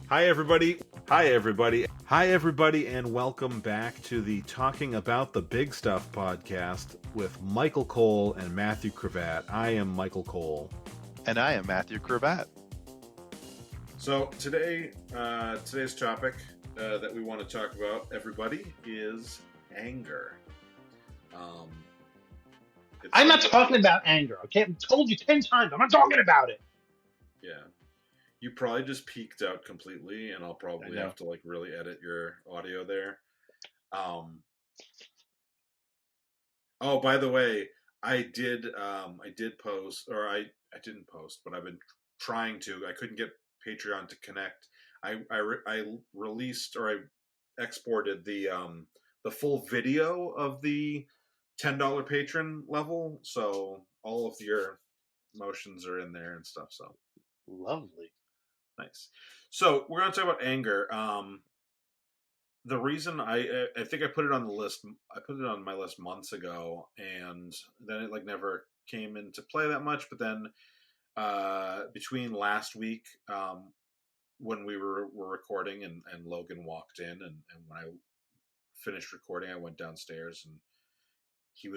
Hi, everybody. Hi, everybody. Hi, everybody, and welcome back to the Talking About the Big Stuff podcast with Michael Cole and Matthew Cravat. I am Michael Cole. And I am Matthew Cravat. So today's topic that we want to talk about, everybody, is anger. I'm not talking about anger. Okay, I've told you 10 times. I'm not talking about it. Yeah. You probably just peaked out completely, and I'll probably have to really edit your audio there. Oh, by the way, I did post, or I didn't post, but I've been trying to. I couldn't get Patreon to connect. I released, or I exported the full video of the $10 patron level, so all of your emotions are in there and stuff. So Lovely. nice. So we're going to talk about anger. The reason I think I put it on the list, I put it on my list months ago, and then it never came into play that much. But then between last week, when we were recording, and Logan walked in, and when I finished recording, I went downstairs, and he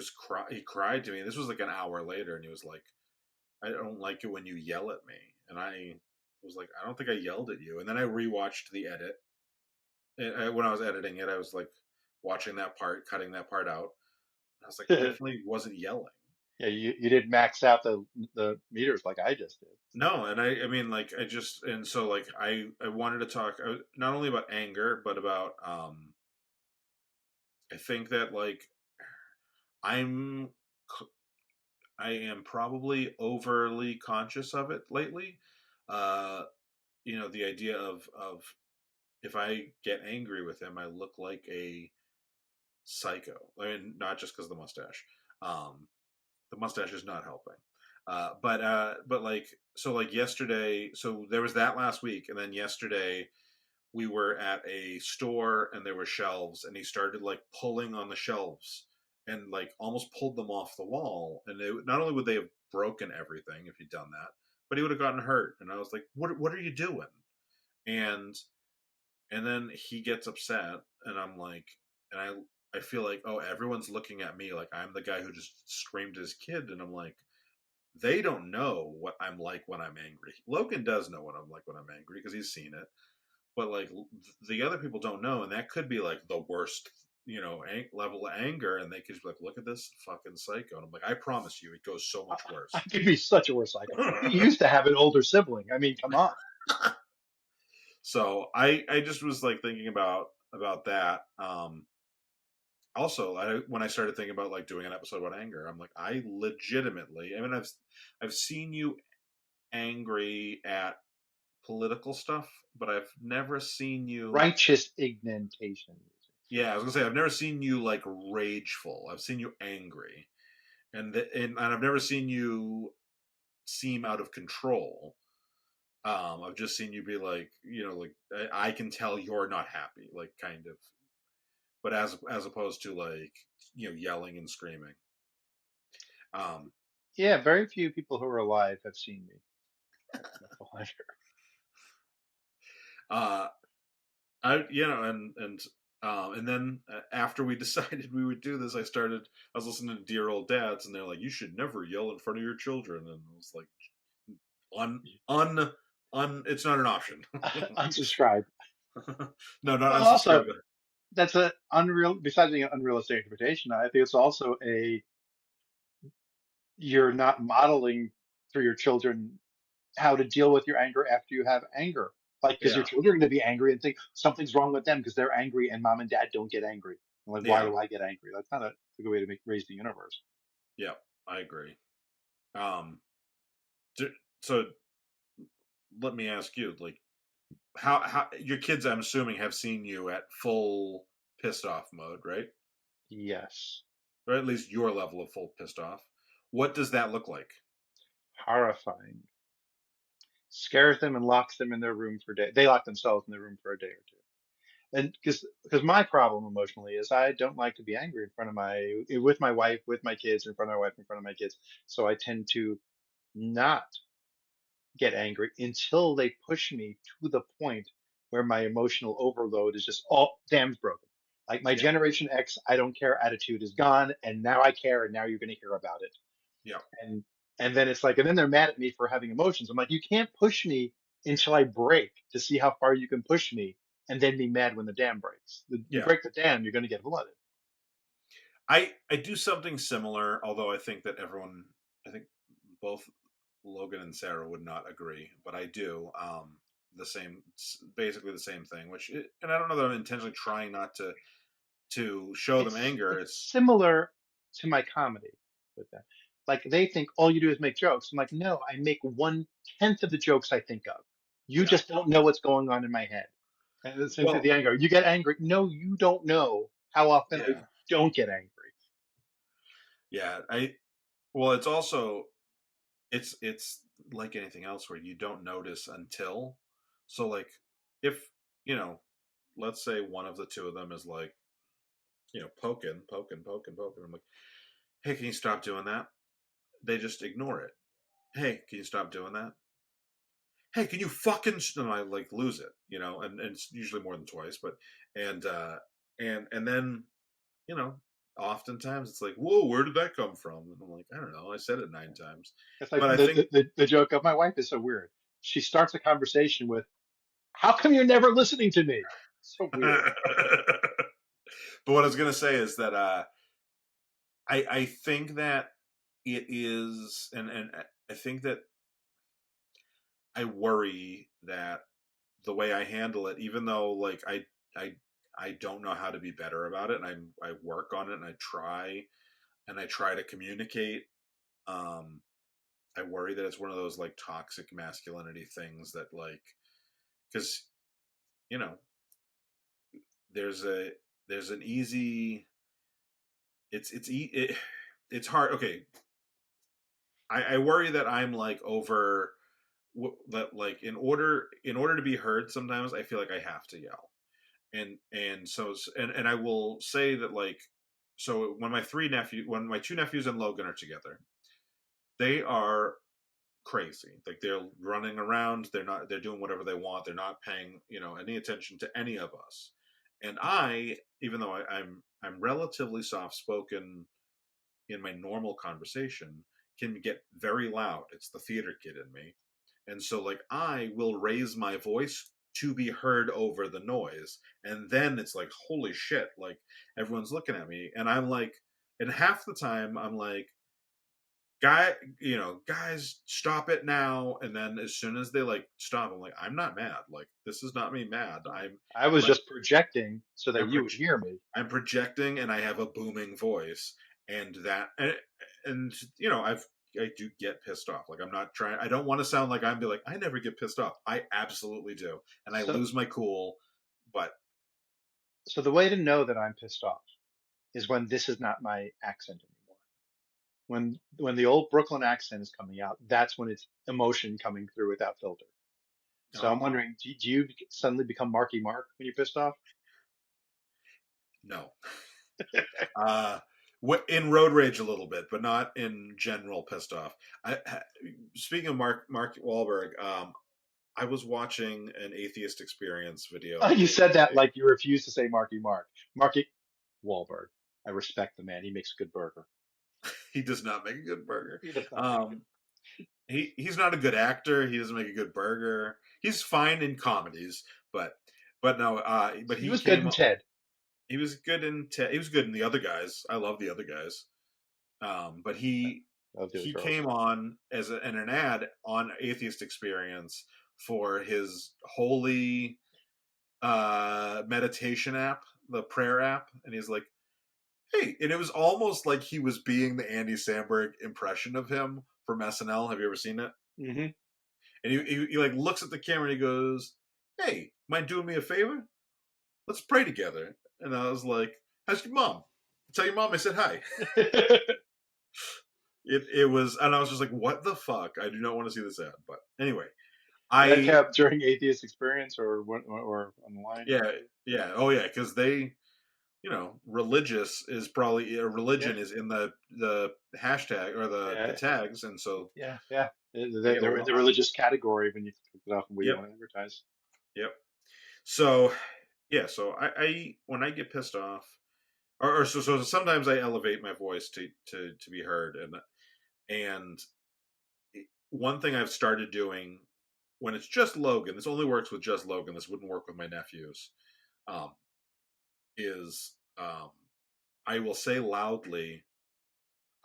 cried to me. This was like an hour later, and he was like, "I don't like it when you yell at me," and I was like, "I don't think I yelled at you." And then I rewatched the edit. When I was editing it, I was like watching that part, cutting that part out. I was like, I Yeah, definitely wasn't yelling. you didn't max out the meters like I just did. No, and I mean, I just, and so I wanted to talk not only about anger, but about I think that I'm I am probably overly conscious of it lately. Uh, the idea of if I get angry with him, I look like a psycho. I mean, not just because of the mustache. The mustache is not helping. But yesterday, so there was that last week, and then yesterday we were at a store and there were shelves, and he started pulling on the shelves and almost pulled them off the wall. And not only would they have broken everything if he'd done that, but he would have gotten hurt. And I was like, "What are you doing?" And then he gets upset, and I'm like, and I feel like, oh, everyone's looking at me like I'm the guy who just screamed at his kid, and I'm like, they don't know what I'm like when I'm angry. Logan does know what I'm like when I'm angry because he's seen it, but the other people don't know, and that could be the worst, level of anger, and they could be like, look at this fucking psycho, and I'm like, I promise you, it goes so I, much I worse. could be such a worse psycho. You used to have an older sibling. I mean, come on. So I just was thinking about that. Also, when I started thinking about doing an episode about anger, I'm like, I legitimately, I mean, I've seen you angry at political stuff, but I've never seen you. Righteous indignation. Yeah, I was gonna say I've never seen you rageful. I've seen you angry, and I've never seen you seem out of control. I've just seen you be I can tell you're not happy, kind of, but as opposed to yelling and screaming. Um, Yeah, very few people who are alive have seen me. uh, I and then after we decided we would do this, I was listening to Dear Old Dads, and they're like, you should never yell in front of your children, and I was like, un un it's not an option. Unsubscribe. No, not Well, unsubscribe. also, that's a unreal. Besides being an unrealistic interpretation, I think it's also you're not modeling for your children how to deal with your anger after you have anger. Like, because your Yeah, children are going to be angry and think something's wrong with them because they're angry and mom and dad don't get angry. I'm like, why yeah, do I get angry? That's not a good way to raise the universe. yeah. I agree. Um, so let me ask you, how your kids, I'm assuming, have seen you at full pissed off mode, right? Yes. Or at least your level of full pissed off. What does that look like? Horrifying. Scares them and locks them in their room for a day. They lock themselves in their room for a day or two. And because my problem emotionally is I don't like to be angry in front of with my wife, with my kids, in front of my wife, in front of my kids. So I tend to not get angry until they push me to the point where my emotional overload is just all dam's broken. Like my Yeah. Generation X, I don't care attitude is gone, and now I care, and now you're going to hear about it. Yeah. And then it's like, and then they're mad at me for having emotions. I'm like, you can't push me until I break to see how far you can push me, and then be mad when the dam breaks. You Yeah. break the dam, you're going to get flooded. I do something similar, although I think both Logan and Sarah would not agree, but I do. Basically the same thing. And I don't know that I'm intentionally trying not to show them anger. It's It's similar to my comedy with them. Like they think all you do is make jokes. I'm like, no, I make 1/10 of the jokes I think of. You yeah, just don't know what's going on in my head. And the same thing with well, the anger. You get angry. No, you don't know how often I yeah, don't get angry. yeah. I well, it's also it's like anything else where you don't notice until. So like if you know, let's say one of the two of them is like poking. I'm like, hey, can you stop doing that? They just ignore it. Hey, can you stop doing that? Hey, can you fucking and I like lose it, and it's usually more than twice, but and and then, you know, oftentimes it's like, whoa, where did that come from? And I'm like, I don't know, I said it 9 times. It's like But I think the joke of my wife is so weird. She starts a conversation with, "How come you're never listening to me?" So weird. but what I was gonna say is that I think that it is and I think that I worry that the way I handle it, even though like I I don't know how to be better about it, and I work on it, and I try to communicate. Um, I worry that it's one of those like toxic masculinity things that like because you know there's a there's an easy it's hard. Okay, I worry that I'm like over that like in order to be heard. Sometimes I feel like I have to yell and so and I will say that like so when my two nephews and Logan are together, they are crazy. Like they're running around, they're doing whatever they want. They're not paying, any attention to any of us. And even though I'm relatively soft spoken in my normal conversation, can get very loud. It's the theater kid in me. And so like I will raise my voice to be heard over the noise. And then it's like, holy shit, like everyone's looking at me. And I'm like, and half the time I'm like, guys, stop it now. And then as soon as they like stop, I'm like, I'm not mad. Like this is not me mad. I was But just projecting so that I'm you would proj- hear me. I'm projecting, and I have a booming voice, and I do get pissed off. Like I'm not trying. I don't want to sound like I never get pissed off. I absolutely do, and I So lose my cool. But the way to know that I'm pissed off is when this is not my accent anymore. When the old Brooklyn accent is coming out, that's when it's emotion coming through without filter. So I'm oh wondering, do you suddenly become Marky Mark when you're pissed off? no, uh, in road rage a little bit, but not in general pissed off. Speaking of Mark Wahlberg, I was watching an Atheist Experience video You the other said that day. like you refuse to say Marky Mark. Marky Wahlberg. I respect the man. He makes a good burger. He does not make a good burger. He does not make a good. Um, he's not a good actor. He doesn't make a good burger. He's fine in comedies, but no. But He was good in Ted. he was good in he was good in the other guys. I love the other guys. But Of the other he girls. came on in an ad on Atheist Experience for his holy meditation app, the prayer app, and he's like, "Hey," and it was almost like he was being the Andy Samberg impression of him from SNL. Have you ever seen it? Hmm. And he like looks at the camera and he goes, "Hey, mind doing me a favor? Let's pray together." And I was like, "How's your mom? Tell your mom I said hi." It was, and I was just like, "What the fuck? I do not want to see this ad." But anyway, That I kept during Atheist Experience or online. yeah yeah oh yeah because they religious is probably Yeah, religion is in the hashtag or the yeah, tags, and so yeah, yeah. they get a They're in lot. the religious category when you click it off and where you Yep, want to advertise. yep. So yeah, so I when I get pissed off, or so sometimes I elevate my voice to be heard, and one thing I've started doing when it's just Logan, this only works with just Logan. This wouldn't work with my nephews. Um, is I will say loudly,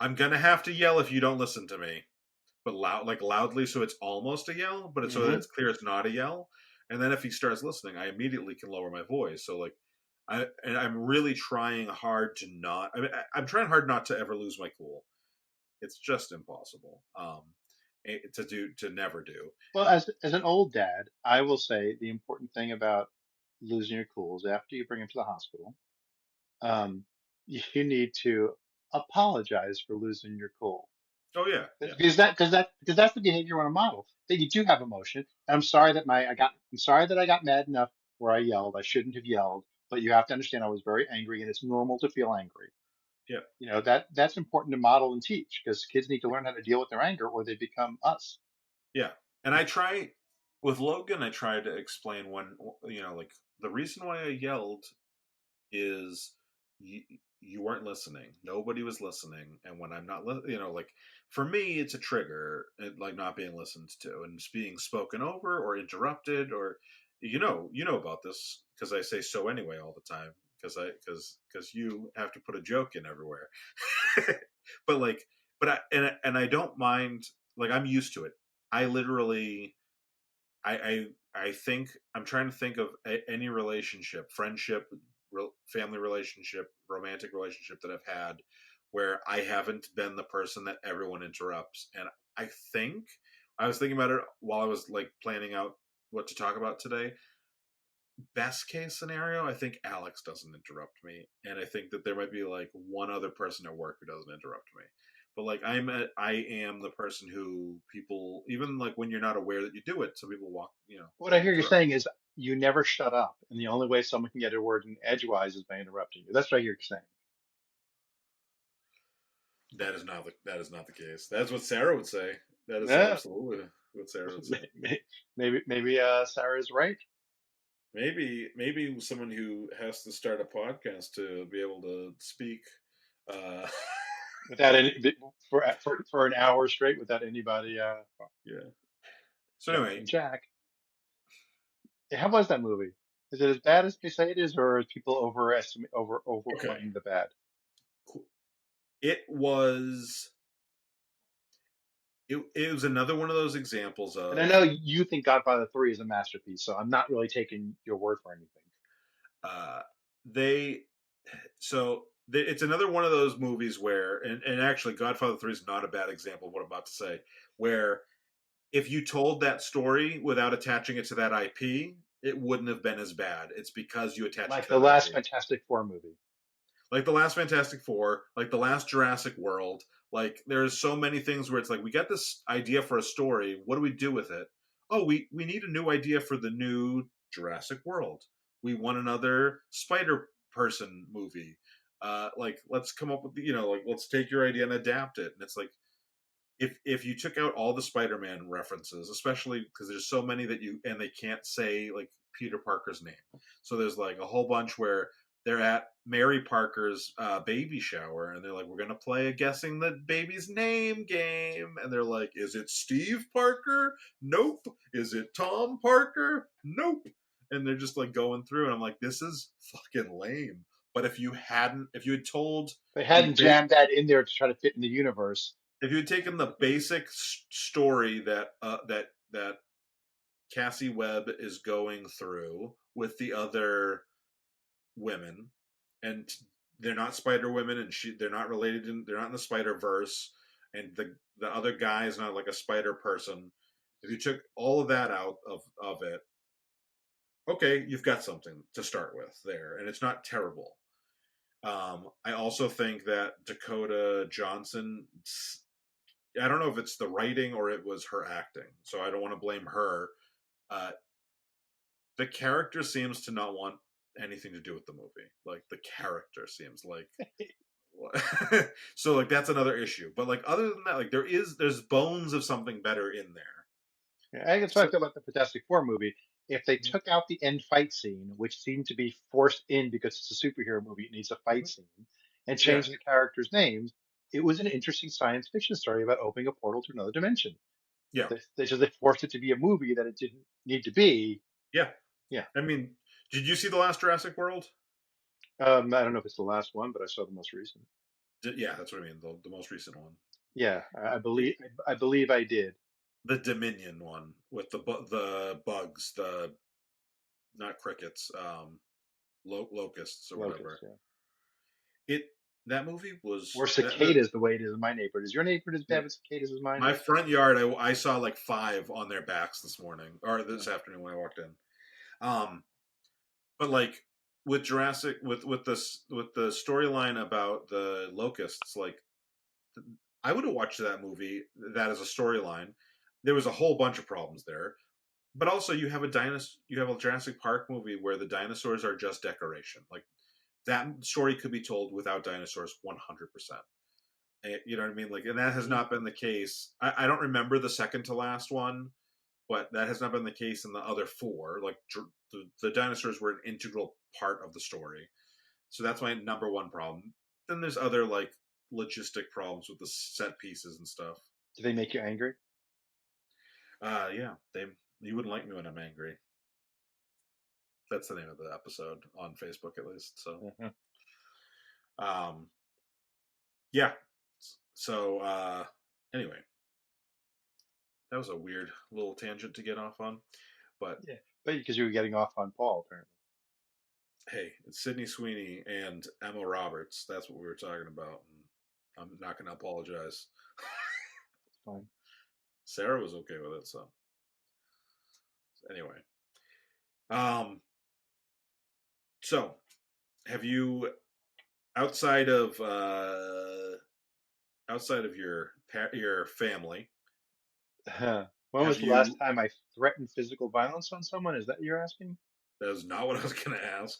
"I'm gonna have to yell if you don't listen to me," but loudly, so it's almost a yell, but it's so that Hmm. it's clear it's not a yell. And then if he starts listening, I immediately can lower my voice. So like, I'm really trying hard to not. I mean, I'm trying hard not to ever lose my cool. It's just impossible. To never do. Well, as an old dad, I will say the important thing about losing your cool is after you bring him to the hospital, um, you need to apologize for losing your cool. Oh yeah, yeah, Because that's the behavior you want to model. That you do have emotion. And I'm sorry that I got mad enough where I yelled. I shouldn't have yelled. But you have to understand I was very angry, and it's normal to feel angry. yeah, That's important to model and teach because kids need to learn how to deal with their anger, or they become us. yeah. And I try with Logan. I try to explain when like the reason why I yelled is you, you weren't listening. Nobody was listening. And when I'm not, like for me, it's a trigger, like not being listened to and just being spoken over or interrupted, or you know about this because I say so anyway all the time because you have to put a joke in everywhere. but like, but I don't mind. Like I'm used to it. I literally I think I'm trying to think of any relationship, friendship, family relationship, romantic relationship that I've had where I haven't been the person that everyone interrupts. And I think I was thinking about it while I was like planning out what to talk about today. Best case scenario, I think Alex doesn't interrupt me, and I think that there might be like one other person at work who doesn't interrupt me. But like I am the person who people even like when you're not aware that you do it, so people What I hear you interrupt. saying is you never shut up, and the only way someone can get a word in edgewise is by interrupting you. That's what I hear you saying. That is not the case. That's what Sarah would say. That is Yeah, absolutely what Sarah would say. maybe Sarah's right. Maybe someone who has to start a podcast to be able to speak. Uh, Without any for an hour straight without anybody yeah. So anyway, jumping jack. Yeah, how was that movie? Is it as bad as they say it is, or is people okay. overplaying the bad? Cool. It was it was another one of those examples And I of know you think Godfather 3 is a masterpiece, so I'm not really taking your word for anything. uh, they it's another one of those movies where and actually Godfather 3 is not a bad example of what I'm about to say, where if you told that story without attaching it to that IP, it wouldn't have been as bad. It's because you attach it Like to the that last IP. Fantastic Four movie. Like the last Fantastic Four, like the last Jurassic World. Like there's so many things where it's like we got this idea for a story. What do we do with it? Oh, we need a new idea for the new Jurassic World. We want another Spider Person movie. Like let's come up with like let's take your idea and adapt it. And it's like if you took out all the Spider-Man references, especially because there's so many that they can't say like Peter Parker's name. So there's like a whole bunch where they're at Mary Parker's baby shower and they're like, we're gonna play a guessing the baby's name game, and they're like, is it Steve Parker? Nope. Is it Tom Parker? Nope. And they're just like going through, and I'm like, this is fucking lame. But if you had told They the hadn't jammed that in there to try to fit in the universe. if you had taken the basic story that Cassie Webb is going through with the other women, and they're not Spider Women, and they're not related, they're not in the Spider Verse, and the other guy is not like a Spider person. If you took all of that out of it, okay, you've got something to start with there, and it's not terrible. I also think that Dakota Johnson, I don't know if it's the writing or it was her acting, so I don't want to blame her. Uh, the character seems to not want anything to do with the movie. Like the character seems like so like that's another issue. But like other than that, like there's bones of something better in there. Yeah, I guess what I So feel about the Fantastic Four movie. if they Mhm. took out the end fight scene, which seemed to be forced in because it's a superhero movie, it needs a fight Mhm. scene, and Yeah, changed the characters' names, it was an interesting science fiction story about opening a portal to another dimension. yeah, They forced it to be a movie that it didn't need to be. yeah. Yeah. I mean, did you see the last Jurassic World? I don't know if it's the last one, but I saw the most recent. Yeah, that's what I mean. The most recent one, Yeah, the, I believe I did. the Dominion one with the bugs, the not crickets, locusts or Locust, whatever. yeah. It That movie Or was that cicadas the way it is in my neighborhood. Is your neighborhood as bad with cicadas as mine my is? front yard. I saw like five on their backs this morning or Yeah. this afternoon when I walked in. Um, but like with Jurassic, with the storyline about the locusts, like I would have watched that movie. That as a storyline, there was a whole bunch of problems there. But also, you have a Jurassic Park movie where the dinosaurs are just decoration. Like that story could be told without dinosaurs 100%. You know what I mean? Like, and that has Mhm. not been the case. I don't remember the second to last one, but that has not been the case in the other four. Like, the dinosaurs were an integral part of the story. So that's my number one problem. Then there's other like logistic problems with the set pieces and stuff. Do they make you angry? Yeah, they. You wouldn't like me when I'm angry. That's the name of the episode on Facebook, at least. So, Mhm. um, yeah. So, anyway, that was a weird little tangent to get off on. But Yeah, but because you were getting off on Paul, apparently. hey, it's Sydney Sweeney and Emma Roberts. That's what we were talking about. And I'm not going to apologize. It's fine. Sarah was okay with it. So, anyway. Um, so, have you, outside of, outside of your family, When was have the last you, time I threatened physical violence on someone? Is that what you're asking? that is not what I was going to ask.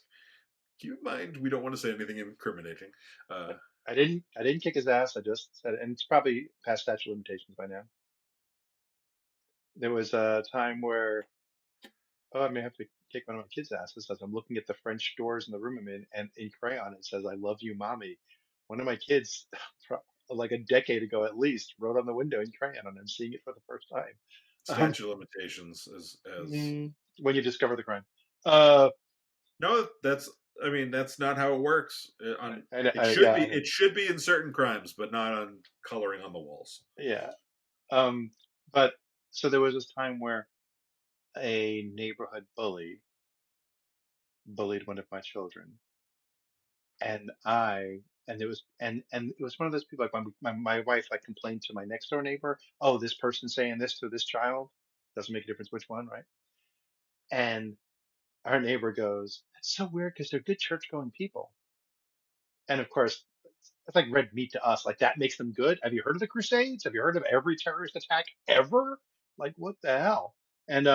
Keep in mind, we don't want to say anything incriminating. Uh, I didn't kick his ass. I just said, and it's probably past statute of limitations by now. There was a time where, oh, I may have to kick one of my kids' asses as I'm looking at the French doors in the room I'm in, and in crayon it says, "I love you, mommy." One of my kids, like a decade ago at least, wrote on the window in crayon, and I'm seeing it for the first time. Um, statute of limitations as when you discover the crime. Uh, no, that's, I mean, that's not how it works. On yeah, I know. it should be in certain crimes, but not on coloring on the walls. Yeah. Um, but so there was this time where a neighborhood bully bullied one of my children, and and it was one of those people like my wife like complained to my next door neighbor, oh, this person's saying this to this child. Doesn't make a difference which one, right? And our neighbor goes, that's so weird because they're good church going people. And of course, that's like red meat to us. Like that makes them good. Have you heard of the Crusades? Have you heard of every terrorist attack ever? Like what the hell? And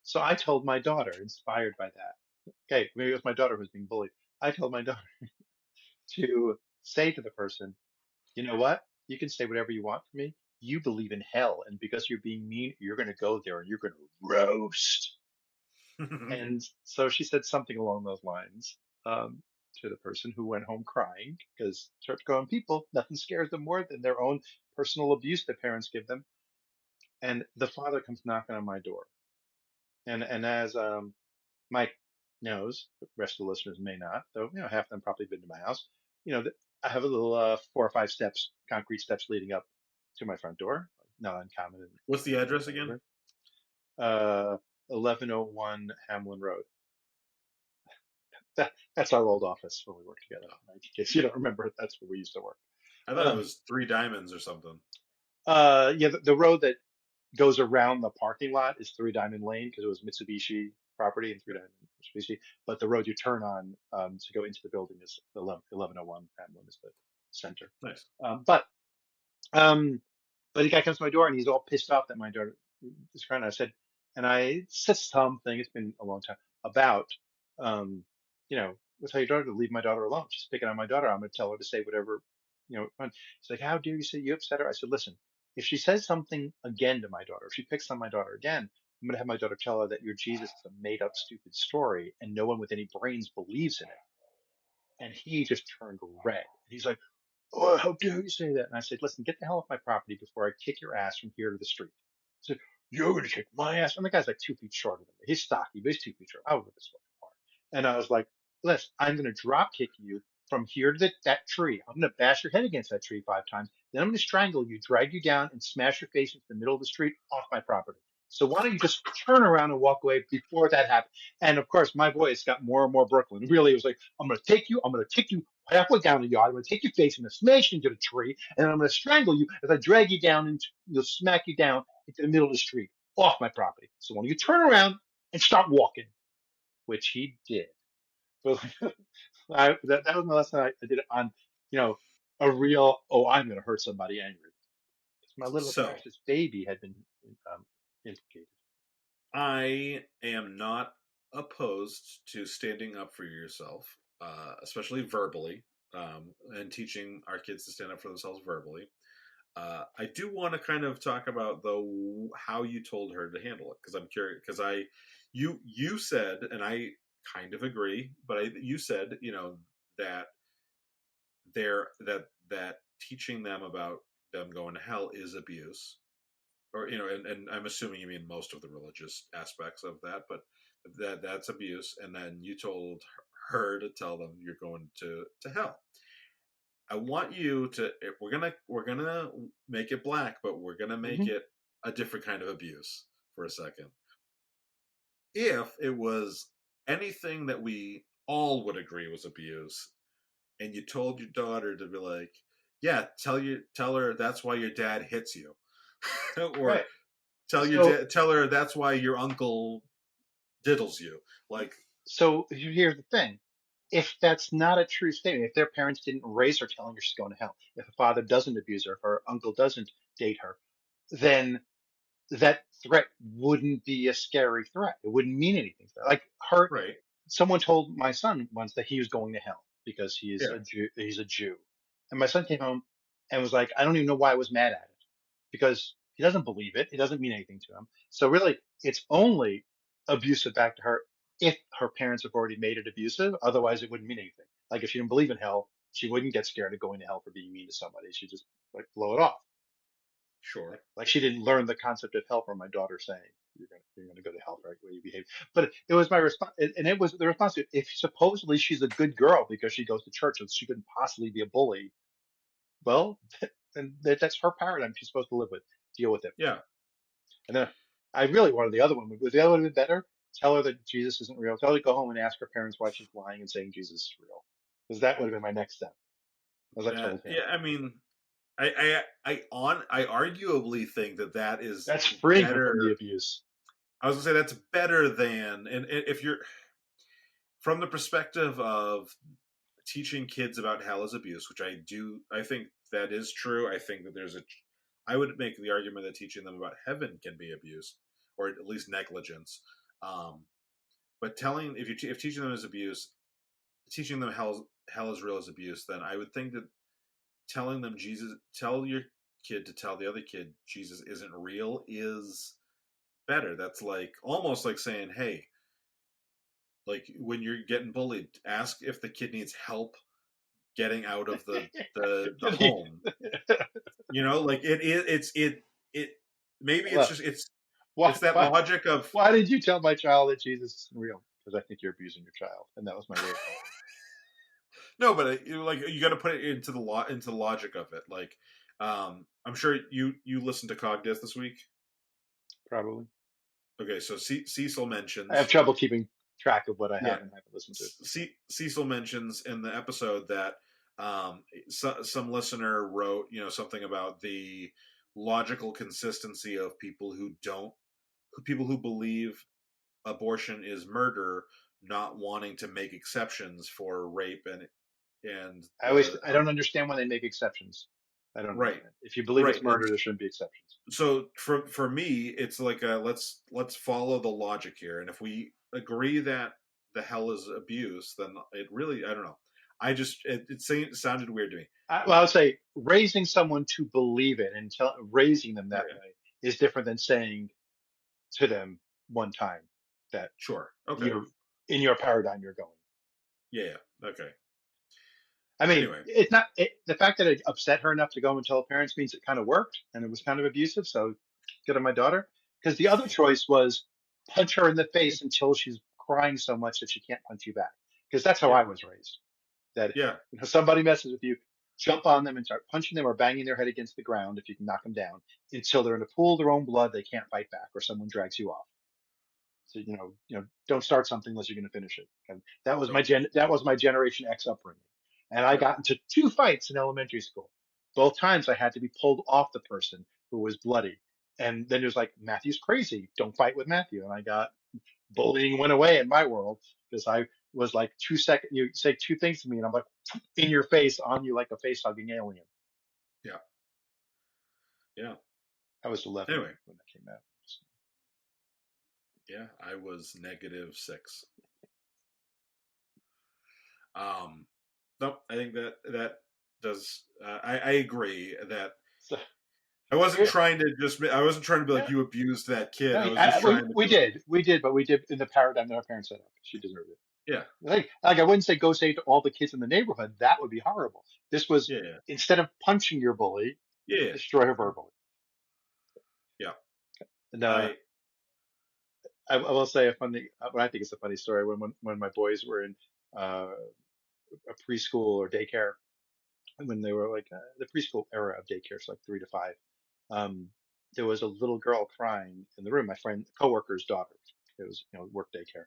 so I told my daughter, inspired by that. Okay, maybe it was my daughter who was being bullied. I told my daughter to say to the person, you know what? You can say whatever you want for me. You believe in hell, and because you're being mean, you're going to go there and you're going to roast. And so she said something along those lines to the person who went home crying because church-going people, nothing scares them more than their own personal abuse that parents give them. And the father comes knocking on my door, and as Mike knows, the rest of the listeners may not, though, half of them probably been to my house. I have a little 4 or 5 steps, concrete steps leading up to my front door, not uncommon What's the in address my again? neighborhood. Uh, 1101 Hamlin Road. That's our old office when we worked together. Right? In case you don't remember, that's where we used to work. I thought it Um, was Three Diamonds or something. yeah, the road that goes around the parking lot is Three Diamond Lane because it was Mitsubishi property and Three Diamond Mitsubishi. But the road you turn on to go into the building is 1101 Hamlin is the center. Nice. But um, but the guy comes to my door and he's all pissed off that my daughter is crying. I said something. It's been a long time about, um, we'll tell your daughter to leave my daughter alone. She's picking on my daughter. I'm going to tell her to say whatever, fine. She's like, how dare you say you upset her? I said, listen, if she says something again to my daughter, if she picks on my daughter again, I'm going to have my daughter tell her that your Jesus is a made up, stupid story and no one with any brains believes in it. And he just turned red. He's like, oh, how dare you say that? And I said, listen, get the hell off my property before I kick your ass from here to the street. He said, you're going to kick my ass. And the guy's like 2 feet shorter than me. He's stocky, but he's 2 feet short. I would rip his fucking apart. And I was like, listen, I'm going to drop kick you from here to that tree. I'm going to bash your head against that tree 5 times. Then I'm going to strangle you, drag you down, and smash your face into the middle of the street off my property. So why don't you just turn around and walk away before that happens? And of course, my voice got more and more Brooklyn. Really, it was like, I'm going to take you, I'm going to kick you halfway down the yard. I'm going to take your face and smash you into the tree, and then I'm going to strangle you as I drag you down and smack you down into the middle of the street off my property. So why don't you turn around and start walking? Which he did. So that was my lesson. I did it on, you know, a real, oh, I'm going to hurt somebody angry. My little So precious baby had been um, implicated. I am not opposed to standing up for yourself, especially verbally, and teaching our kids to stand up for themselves verbally. I do want to kind of talk about though how you told her to handle it, because I'm curious. Because you said, and I kind of agree, but you said, that that teaching them about them going to hell is abuse, or and I'm assuming you mean most of the religious aspects of that, but that's abuse. And then you told her to tell them you're going to hell. I want you to. We're gonna make it black, but we're gonna make Hmm. it a different kind of abuse for a second. If it was anything that we all would agree was abuse, and you told your daughter to be like, "Yeah, tell her that's why your dad hits you," or Right. So, tell her that's why your uncle diddles you. Like, so here's the thing. If that's not a true statement, if their parents didn't raise her telling her she's going to hell, if a father doesn't abuse her, if her uncle doesn't date her, then that threat wouldn't be a scary threat. It wouldn't mean anything. Like her, right, someone told my son once that he was going to hell because he is yeah, a Jew. He's a Jew, and my son came home and was like, I don't even know why I was mad at it because he doesn't believe it. It doesn't mean anything to him. So really, it's only abusive back to her if her parents have already made it abusive. Otherwise, it wouldn't mean anything. Like if she didn't believe in hell, she wouldn't get scared of going to hell for being mean to somebody. She'd just like blow it off. sure, Like she didn't learn the concept of hell from my daughter saying you're gonna go to hell for the way you behave. But it was my response, and it was the response. If supposedly she's a good girl because she goes to church and she couldn't possibly be a bully, well, then that's her paradigm. She's supposed to live with, deal with it. yeah. And then I really wanted the other one. Was the other one been better? Tell her that Jesus isn't real. Tell her to go home and ask her parents why she's lying and saying Jesus is real. Because that would have been my next step. As I That told him, yeah. I mean, I arguably think that is that's freeing her from the better. abuse. I was gonna say that's better than, and if you're from the perspective of teaching kids about hell as abuse, which I think that is true. I think that I would make the argument that teaching them about heaven can be abuse, or at least negligence. Um, but if teaching them is abuse, teaching them hell is real as abuse, then I would think that tell your kid to tell the other kid Jesus isn't real is better. That's like almost like saying, hey, like when you're getting bullied, ask if the kid needs help getting out of the home. Like it maybe it's Well, just why, it's that why, logic of why did you tell my child that Jesus isn't real? Because I think you're abusing your child, and that was my way of helping. no, but like you got to put it into the logic of it. Like, I'm sure you listened to Cogdiz this week. Probably, Okay, so Cecil I have mentions, trouble keeping track of what I yeah, have and haven't listened to. Cecil mentions in the episode that some listener wrote, something about the logical consistency of people who believe abortion is murder, not wanting to make exceptions for rape and the I don't understand when they make exceptions. I don't right, understand. If you believe right. it's murder, there shouldn't be exceptions. So for me, it's like let's follow the logic here, and if we agree that the hell is abuse, then it really, I don't know. It sounded weird to me. Well, I would say raising someone to believe it and raising them that Yeah, way is different than saying to them, one time that Sure. Okay. you're in your paradigm you're going. Yeah. Okay. I mean, Anyway. the fact that it upset her enough to go and tell her parents means it kind of worked and it was kind of abusive. So good on my daughter. Because the other choice was punch her in the face until she's crying so much that she can't punch you back. Because that's how Yeah. I was raised. That Yeah. somebody messes with you, jump on them and start punching them or banging their head against the ground if you can knock them down until they're in a pool of their own blood they can't fight back or someone drags you off. So don't start something unless you're going to finish it. And Totally. that was my Generation X upbringing. And I Yep. got into two fights in elementary school. Both times I had to be pulled off the person who was bloody. And then it was like, Matthew's crazy. Don't fight with Matthew. And I got bullying went away in my world because I was like 2 seconds. You say two things to me, and I'm like in your face, on you like a face hugging alien. Yeah. Yeah. I was 11 Anyway. when that came out. Yeah. I was -6. No, I think that does. I agree that So I wasn't here, trying to just. I wasn't trying to be like no, you abused that kid. no, I was just trying to we be like, did, but we did in the paradigm that our parents set up. She deserved it. yeah, Like I wouldn't say go say to all the kids in the neighborhood. That would be horrible. This was yeah, yeah, instead of punching your bully, yeah, destroy her verbally. yeah. And I I will say a funny, what I think is a funny story when my boys were in uh, a preschool or daycare, when they were like the preschool era of daycare, so like 3 to 5. Um, there was a little girl crying in the room. My friend, coworker's daughter. It was work daycare.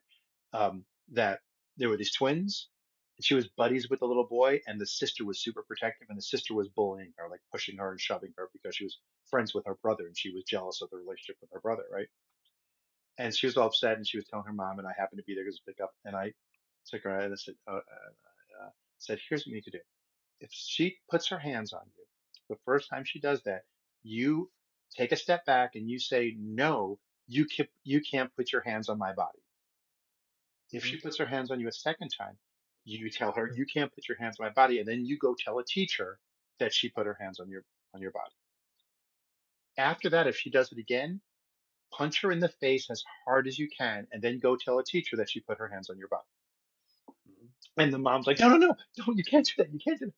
That there were these twins, and she was buddies with the little boy, and the sister was super protective, and the sister was bullying her, like pushing her and shoving her because she was friends with her brother, and she was jealous of the relationship with her brother, right? And she was all upset, and she was telling her mom, and I happened to be there because to pick up, and I took her and I said, "Here's what you need to do. If she puts her hands on you, the first time she does that, you take a step back and you say, no, you can't put your hands on my body. If she mhm, puts her hands on you a second time, you tell her you can't put your hands on my body, and then you go tell a teacher that she put her hands on your body. After that, if she does it again, punch her in the face as hard as you can, and then go tell a teacher that she put her hands on your body." mhm. And the mom's like, no, no, no, no, you can't do that. You can't do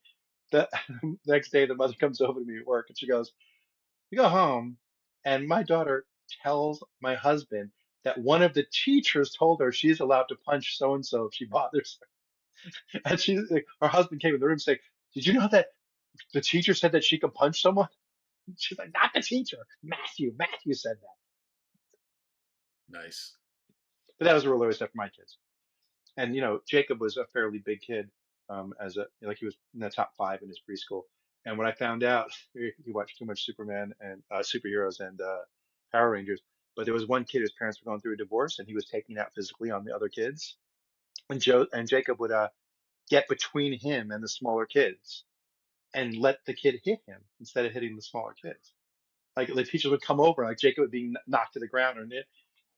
that. The next day, the mother comes over to me at work and she goes, "We go home, and my daughter tells my husband that one of the teachers told her she's allowed to punch so and so if she bothers her." And her husband came in the room saying, "Did you know that the teacher said that she could punch someone?" She's like, "Not the teacher, Matthew. Matthew said that." Nice. But that was a real always stuff for my kids. And Jacob was a fairly big kid, as a like he was in the top 5 in his preschool. And when I found out, he watched too much Superman and superheroes and Power Rangers. But there was one kid whose parents were going through a divorce, and he was taking it out physically on the other kids. And Jacob would get between him and the smaller kids and let the kid hit him instead of hitting the smaller kids. Like the teachers would come over, like Jacob would be knocked to the ground,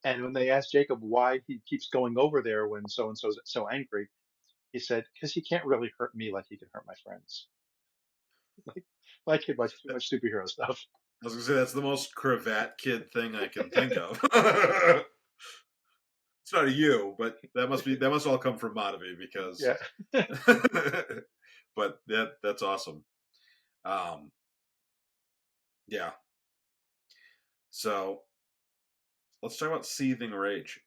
and when they asked Jacob why he keeps going over there when so and so's so angry, he said, "Because he can't really hurt me like he can hurt my friends." Like my kid watches too much superhero stuff. I was gonna say that's the most cravat kid thing I can think of. It's not a you, but that must all come from Montevi because Yeah. but that's awesome. Um yeah. So let's talk about seething rage.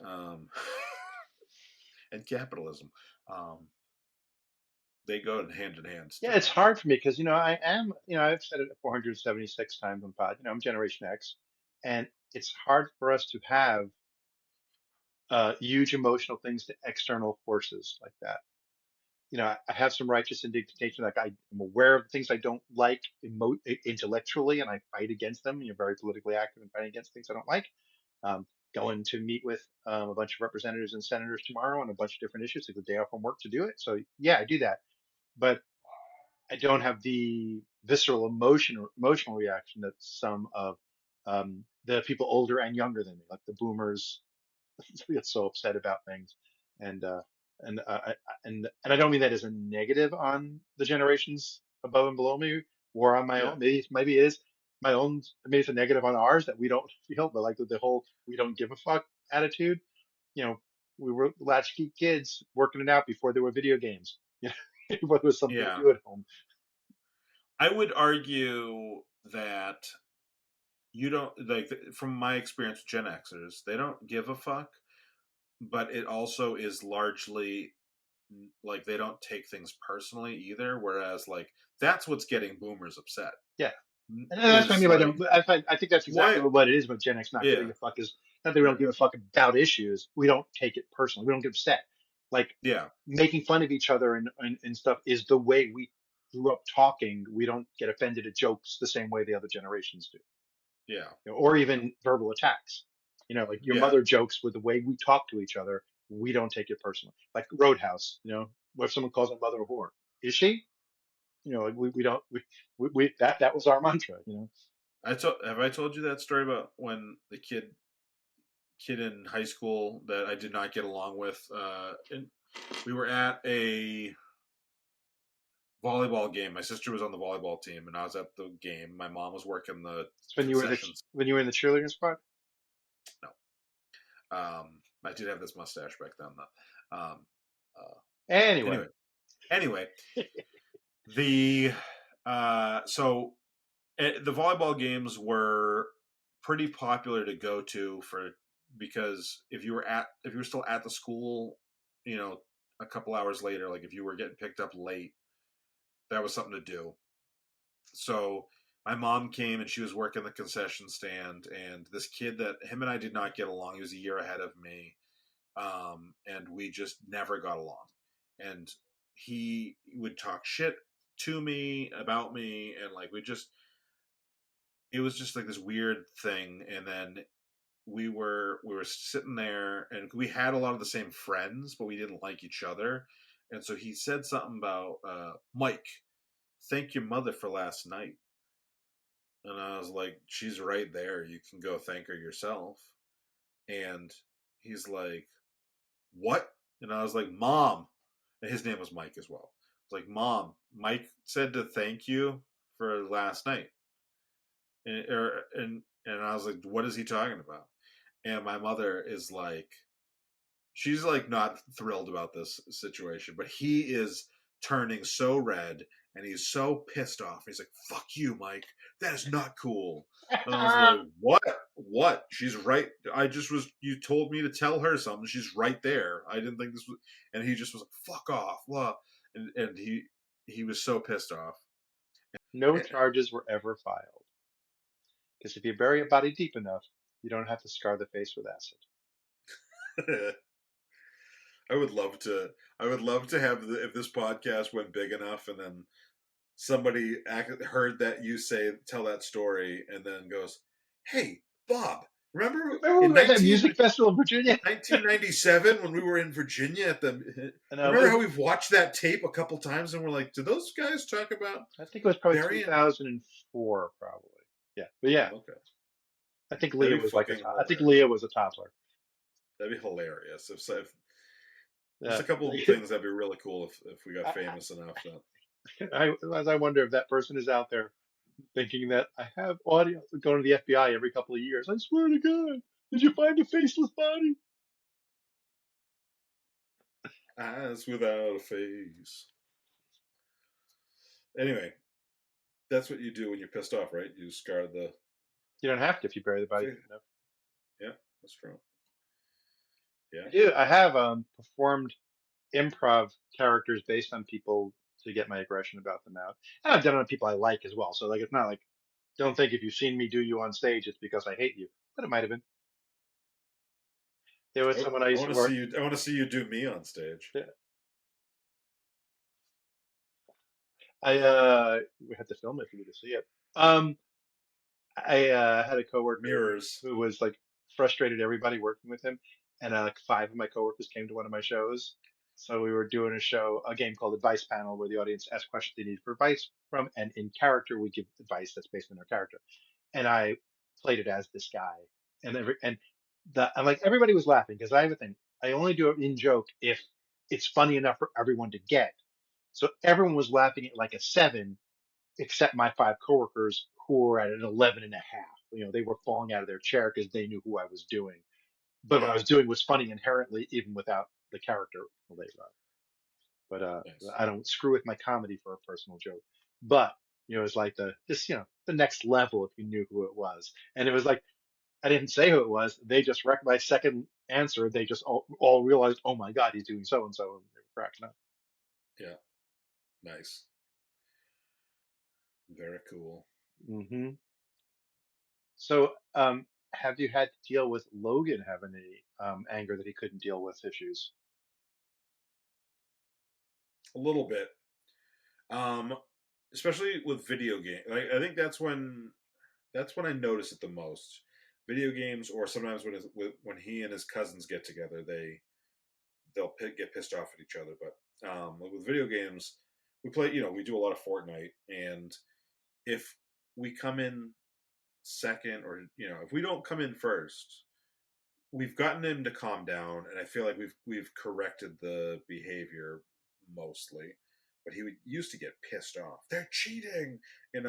And capitalism. Um they go hand in hand Yeah, it's still. hard for me because I am, I've said it 476 times on pod. I'm Generation X, and it's hard for us to have huge emotional things to external forces like that. I have some righteous indignation. Like I'm aware of things I don't like intellectually, and I fight against them. You're very politically active and fighting against things I don't like. Going to meet with a bunch of representatives and senators tomorrow on a bunch of different issues. Take the day off from work to do it. So yeah, I do that, but I don't have the visceral emotional reaction that some of the people older and younger than me, like the boomers, get so upset about things, and and I don't mean that as a negative on the generations above and below me or on my Yeah. own. Maybe it is my own. Maybe it's a negative on ours that we don't feel, but like the whole we don't give a fuck. attitude, you know, we were latchkey kids working it out before there were video games. You know, before there was something to Yeah. do at home. I would argue that you don't like from my experience with Gen Xers, they don't give a fuck, but it also is largely like they don't take things personally either. Whereas like that's what's getting boomers upset Yeah. And that's what I is mean by like don't. I think that's exactly why? what it is with Gen X not Yeah, giving a fuck is not that we don't yeah, give a fuck about issues. We don't take it personally. We don't get upset. Like yeah, making fun of each other and stuff is the way we grew up talking. We don't get offended at jokes the same way the other generations do, yeah, you know, or even verbal attacks. You know, like your yeah. mother jokes with the way we talk to each other. We don't take it personally. Like Roadhouse, you know, what if someone calls a mother a whore? Is she? You know, like we don't we that was our mantra. You know, Have I told you that story about when the kid in high school that I did not get along with? And we were at a volleyball game. My sister was on the volleyball team, and I was at the game. My mom was working the it's concessions. when you were in the cheerleading squad. No, I did have this mustache back then, though. Uh, Anyway, anyway, the so the volleyball games were pretty popular to go to for because if you were still at the school, you know, a couple hours later, like if you were getting picked up late, that was something to do. So my mom came and she was working the concession stand, and this kid that him and I did not get along. He was a year ahead of me, and we just never got along. And he would talk shit to me about me, and like it was just like this weird thing. And then we were sitting there, and we had a lot of the same friends, but we didn't like each other. And so he said something about Mike, thank your mother for last night. And I was like, she's right there. You can go thank her yourself. And he's like, what? And I was like, Mom. And his name was Mike as well. I was like, Mom, Mike said to thank you for last night. And I was like, what is he talking about? And my mother is like, she's like not thrilled about this situation, but he is turning so red and he's so pissed off. He's like, fuck you, Mike. That is not cool. And I was like, what? What? She's right. You told me to tell her something. She's right there. I didn't think this was, and he just was like, fuck off. Blah. And he was so pissed off. no charges were ever filed because if you bury a body deep enough, you don't have to scar the face with acid. I would love to. I would love to have if this podcast went big enough, and then somebody heard that you tell that story, and then goes, "Hey, Bob, remember Remember when in we were at that music festival in Virginia? 1997 when we were in Virginia at the? And Remember how we've watched that tape a couple times, and we're like, did those guys talk about I think it was probably burying? 2004, probably. Yeah, but yeah, Okay, I think that'd Leah be was like fucking I think hilarious. Leah was a toddler. That'd be hilarious. If there's Yeah, a couple of things that'd be really cool if we got famous enough that. I wonder if that person is out there thinking that I have audio going to the FBI every couple of years. I swear to God, did you find a faceless body? Eyes without a face. Anyway, that's what you do when you're pissed off, right? You scar the You don't have to if you bury the body face. deep enough. Yeah, that's true. Yeah. I do. I have performed improv characters based on people to get my aggression about them out. And I've done it on people I like as well. So like it's not like don't think if you've seen me do you on stage it's because I hate you. But it might have been. There was someone I I used want to to see work. you. I want to see you do me on stage. We had to film it for you to see it. I had a coworker Mirrors. who was like frustrated everybody working with him, and like five of my coworkers came to one of my shows. So we were doing a game called Advice Panel, where the audience asks questions they need for advice from, and in character we give advice that's based on their character. And I played it as this guy, and I'm like everybody was laughing because I have a thing. I only do it in joke if it's funny enough for everyone to get. So everyone was laughing at like a 7, except my five coworkers who were at an 11 and a half. You know, they were falling out of their chair because they knew who I was doing. but what I Yeah, was doing was funny inherently, even without the character later on. But nice. I don't screw with my comedy for a personal joke. But it's like the next level if you knew who it was, and it was like I didn't say who it was. They just recognized my second answer. They just all realized, oh my god, he's doing so and so, and they were cracking up. Yeah, nice. Very cool. Hmm. So, have you had to deal with Logan having any anger that he couldn't deal with issues? A little bit. Um, Especially with video game. Like I think that's when I notice it the most. Video games, or sometimes when he and his cousins get together, get pissed off at each other. But with video games, we play. We do a lot of Fortnite, and if we come in second, or if we don't come in first, we've gotten him to calm down, and I feel like we've corrected the behavior mostly. But he used to get pissed off. They're cheating, and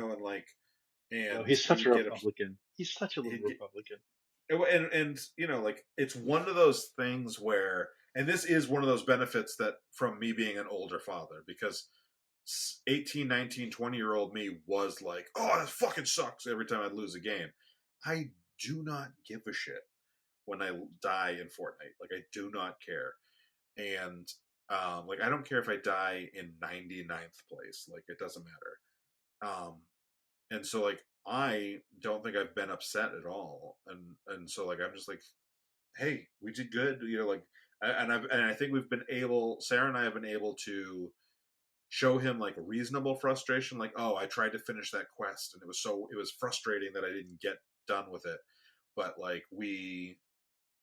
Oh, and he's he such a would get Republican. He's such a little he'd get, Republican. and like it's one of those things where, and this is one of those benefits that from me being an older father, because 18, 19, 20 year old me was like, oh, this fucking sucks every time I'd lose a game. I do not give a shit when I die in Fortnite. Like I do not care. And like I don't care if I die in 99th place. Like it doesn't matter. And so like I don't think I've been upset at all. And so like I'm just like, hey, we did good. Like and I think we've been able, Sarah and I have been able to show him like reasonable frustration, like, oh, I tried to finish that quest and it was frustrating that I didn't get done with it. But like we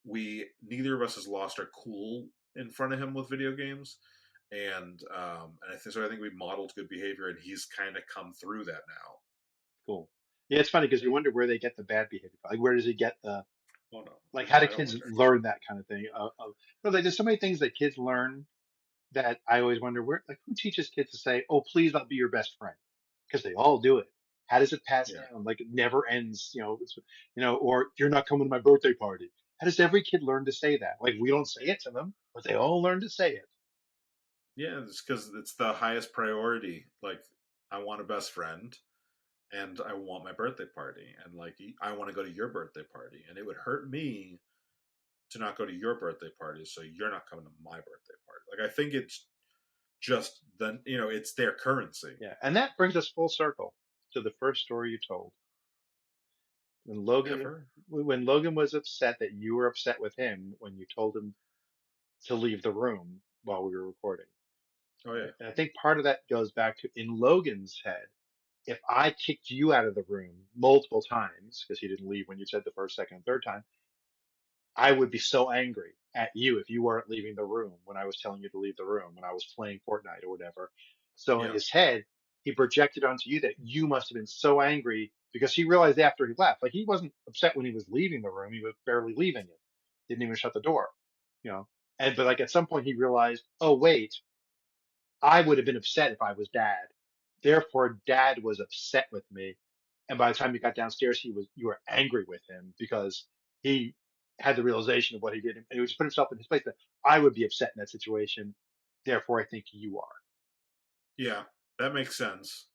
neither of us has lost our cool in front of him with video games. And I think we modeled good behavior, and he's kind of come through that now. Cool. Yeah, it's funny because you wonder where they get the bad behavior. Like, where does he get the Oh no, like? How do I don't kids wonder. learn that kind of thing? But like, there's so many things that kids learn that I always wonder where, like, who teaches kids to say, "Oh, please, I'll be your best friend," because they all do it. How does it pass Yeah, down? Like, it never ends. Or you're not coming to my birthday party. How does every kid learn to say that? Like, we don't say it to them, but they all learn to say it. yeah, it's because it's the highest priority. Like I want a best friend, and I want my birthday party, and like I want to go to your birthday party, and it would hurt me to not go to your birthday party, so you're not coming to my birthday party. Like I think it's just then it's their currency. Yeah, and that brings us full circle to the first story you told. When Logan Ever? when Logan was upset that you were upset with him when you told him to leave the room while we were recording. Oh yeah, Right? And I think part of that goes back to in Logan's head, if I kicked you out of the room multiple times because he didn't leave when you said the first, second, and third time, I would be so angry at you if you weren't leaving the room when I was telling you to leave the room when I was playing Fortnite or whatever. So in yeah, his head, he projected onto you that you must have been so angry because he realized after he left, like he wasn't upset when he was leaving the room. He was barely leaving it. Didn't even shut the door, you know. But like at some point he realized, oh wait, I would have been upset if I was dad. Therefore, dad was upset with me. And by the time you got downstairs, you were angry with him because he had the realization of what he did. And he was put himself in his place that I would be upset in that situation. Therefore, I think you are. yeah. That makes sense.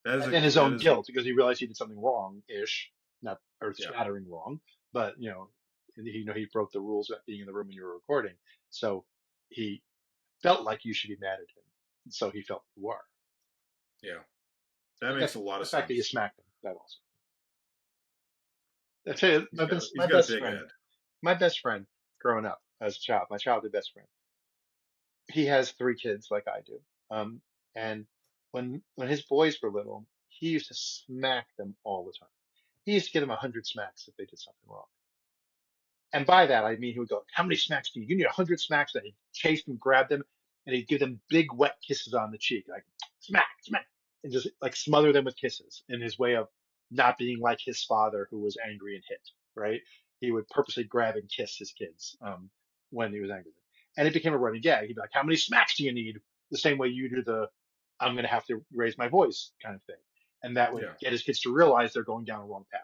That is And a then his that own is guilt because he realized he did something wrong ish, not earth yeah, shattering wrong, but he broke the rules about being in the room when you were recording. So he felt like you should be mad at him. So he felt you were. yeah. That And makes a lot the of fact that you sense. smacked him, that also. I tell you, He's got a big head. my best friend growing up as a child, my childhood best friend, he has three kids like I do. And when his boys were little, he used to smack them all the time. He used to get them 100 smacks if they did something wrong. And by that, I mean, he would go, how many smacks do you? You need 100 smacks. And he'd chase them, grab them, and he'd give them big, wet kisses on the cheek, like smack, smack, and just like smother them with kisses in his way of not being like his father, who was angry and hit, right? He would purposely grab and kiss his kids when he was angry. And it became a running gag. He'd be like, how many smacks do you need? The same way you do the I'm going to have to raise my voice kind of thing. And that would Yeah, get his kids to realize they're going down a wrong path.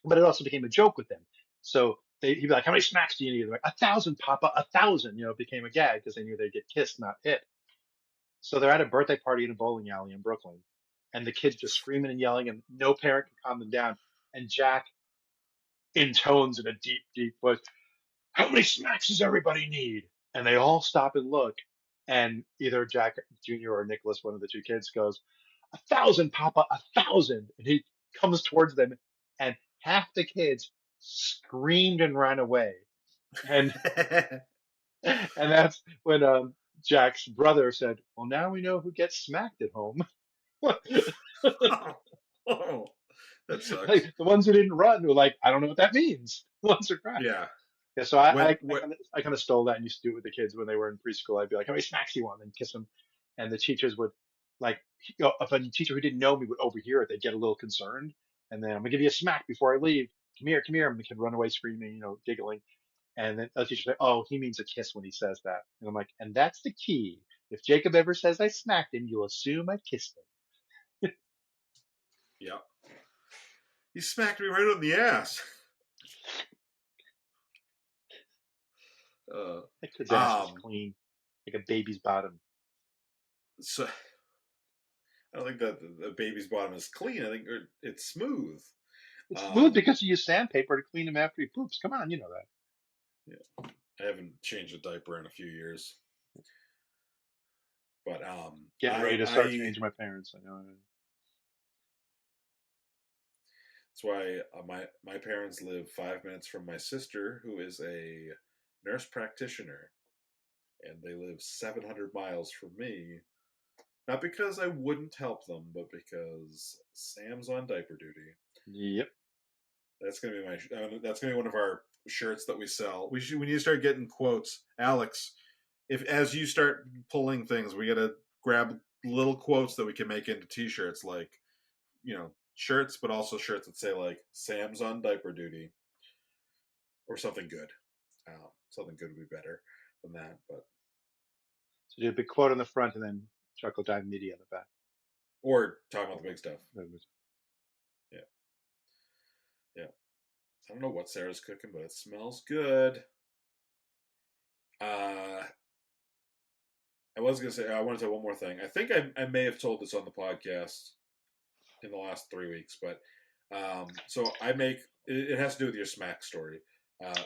But it also became a joke with them. So he'd be like, "How many smacks do you need?" They're like, 1,000, Papa, 1,000. It became a gag because they knew they'd get kissed, not hit. So they're at a birthday party in a bowling alley in Brooklyn, and the kids just screaming and yelling, and no parent can calm them down. And Jack intones in a deep, deep voice, "How many smacks does everybody need?" And they all stop and look, and either Jack Jr. or Nicholas, one of the two kids, goes, 1,000, Papa, 1,000. And he comes towards them, and half the kids screamed and ran away. And and that's when Jack's brother said, "Well, now we know who gets smacked at home." Oh, that sucks. Like the ones who didn't run were like, "I don't know what that means." The ones who cried. Yeah. Yeah, so When I kind of stole that and used to do it with the kids when they were in preschool. I'd be like, "How many snacks do you want?" And kiss them, and the teachers would like, if a teacher who didn't know me would overhear it, they'd get a little concerned, and then I'm gonna give you a smack before I leave. Come here, come here, and the kid run away screaming, giggling, and then the teacher say, "Oh, he means a kiss when he says that," and I'm like, "And that's the key. If Jacob ever says I smacked him, you'll assume I kissed him." yeah, he smacked me right on the ass. Uh, That kid's ass was um, clean, like a baby's bottom. so I don't think that the baby's bottom is clean. I think it's smooth. It's smooth Um, because you use sandpaper to clean him after he poops. Come on, you know that. yeah, I haven't changed a diaper in a few years, but Getting ready to start I changing my parents. I know. that's why my parents live 5 minutes from my sister, who is a nurse practitioner, and they live 700 miles from me. Not because I wouldn't help them, but because Sam's on diaper duty. Yep. That's gonna be that's gonna be one of our shirts that we sell. We need to start getting quotes, Alex. If as you start pulling things, we gotta grab little quotes that we can make into T-shirts, like shirts, but also shirts that say like Sam's on diaper duty or something good. Something good would be better than that, but So do a big quote on the front and then Chuckle Dive Media on the back. or talking about the big stuff. That was- Yeah, yeah. I don't know what Sarah's cooking, but it smells good. Uh, I was gonna say I want to say one more thing. I think I may have told this on the podcast in the last 3 weeks, but so I make it has to do with your smack story.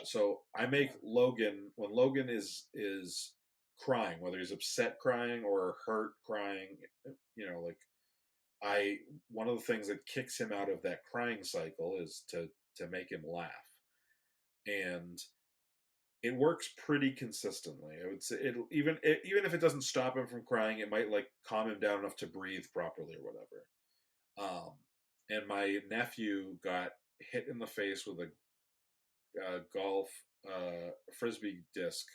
So I make Logan when Logan is crying, whether he's upset crying or hurt crying. Like I one of the things that kicks him out of that crying cycle is to make him laugh, and it works pretty consistently. I would say even if it doesn't stop him from crying, it might like calm him down enough to breathe properly or whatever. And my nephew got hit in the face with a golf frisbee disc,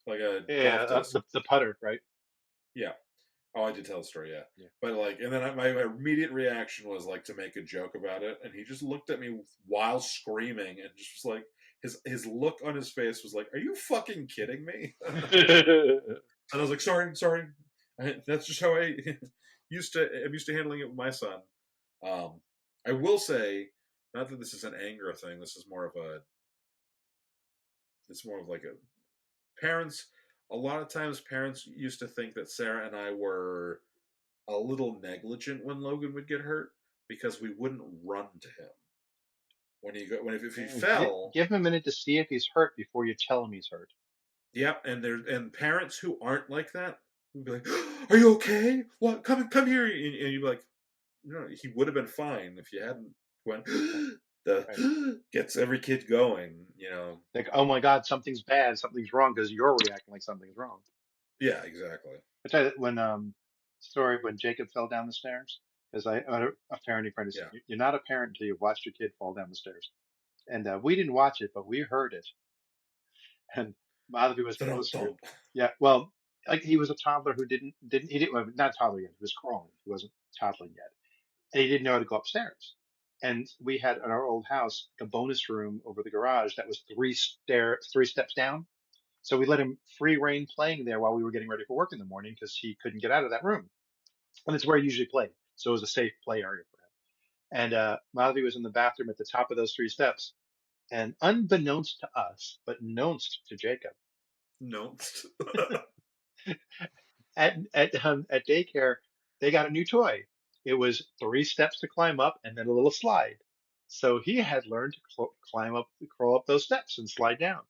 like a Yeah, golf disc. the putter, right? Yeah. Oh, I did tell the story, yeah. Yeah. But like, and then my immediate reaction was like to make a joke about it, and he just looked at me while screaming, and just was like, his look on his face was like, "Are you fucking kidding me?" And I was like, "Sorry, sorry. That's just how I I'm used to handling it with my son." Um, I will say, not that this is an anger thing. This is more of a. It's more of like a parents. A lot of times, parents used to think that Sarah and I were a little negligent when Logan would get hurt because we wouldn't run to him when if he fell. Give him a minute to see if he's hurt before you tell him he's hurt. Yep, and parents who aren't like that would be like, "Are you okay? What? Come here!" And you'd be like, "No, he would have been fine if you hadn't went." Right, right. The gets every kid going. Like, oh my God, something's bad, something's wrong because you're reacting like something's wrong. Yeah, exactly. I tell you when story when Jacob fell down the stairs because I had a parenting friend who said, Yeah. "You're not a parent until you've watched your kid fall down the stairs." And we didn't watch it, but we heard it. And Madhavi was Thump, closer. thump. Yeah, well, like he was a toddler who didn't he didn't well, not toddler yet. He was crawling. He wasn't toddling yet, and he didn't know how to go upstairs. And we had in our old house like a bonus room over the garage that was three steps down. So we let him free reign playing there while we were getting ready for work in the morning because he couldn't get out of that room. And it's where he usually played. So it was a safe play area for him. And Madhavi was in the bathroom at the top of those three steps. And unbeknownst to us, but knownst to Jacob, No. at daycare, they got a new toy. It was 3 steps to climb up and then a little slide. So he had learned to climb up, crawl up those steps and slide down.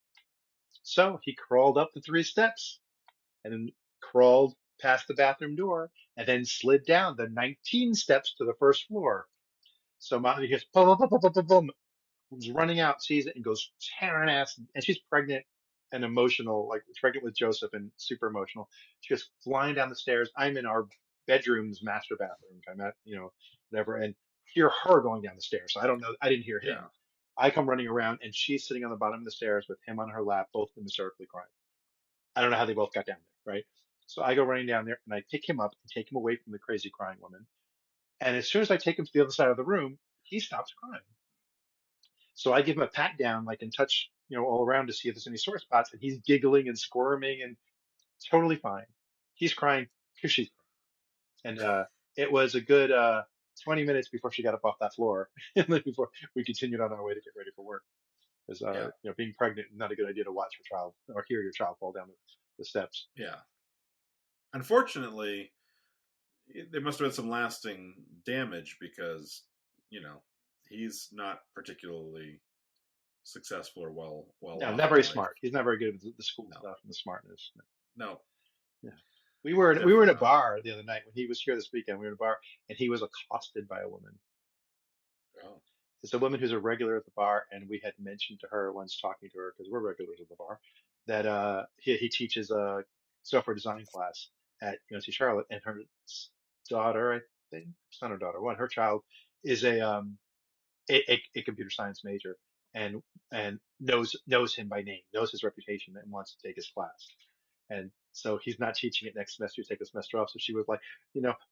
So he crawled up the 3 steps and then crawled past the bathroom door and then slid down the 19 steps to the first floor. So Molly goes boom, boom, boom, boom, boom, boom, comes running out, sees it, and goes tearing ass. And she's pregnant and emotional, like pregnant with Joseph and super emotional. She goes flying down the stairs. I'm in our bedroom's master bathroom. I'm at, whatever, and hear her going down the stairs. So I don't know. I didn't hear Yeah. him. I come running around, and she's sitting on the bottom of the stairs with him on her lap, both of them hysterically crying. I don't know how they both got down there, right? So I go running down there, and I pick him up and take him away from the crazy crying woman. And as soon as I take him to the other side of the room, he stops crying. So I give him a pat down, like, and touch, all around to see if there's any sore spots, and he's giggling and squirming and totally fine. He's crying because she's crying. And it was a good 20 minutes before she got up off that floor, and then before we continued on our way to get ready for work. Because Yeah. being pregnant, not a good idea to watch your child or hear your child fall down the steps. Yeah. Unfortunately, there must have been some lasting damage because, you know, he's not particularly successful or well No, off not in very life. smart. He's not very good at the school No. stuff and the smartness. No. No. Yeah. We were in Definitely a not. bar the other night when he was here this weekend. We were in a bar and he was accosted by a woman. Oh. It's a woman who's a regular at the bar, and we had mentioned to her once talking to her because we're regulars at the bar that he teaches a software design class at UNC Charlotte, and her daughter, I think, son or daughter, one, her child is a computer science major and knows him by name, knows his reputation, and wants to take his class. And so he's not teaching it next semester. He's taking a semester off. So she was like,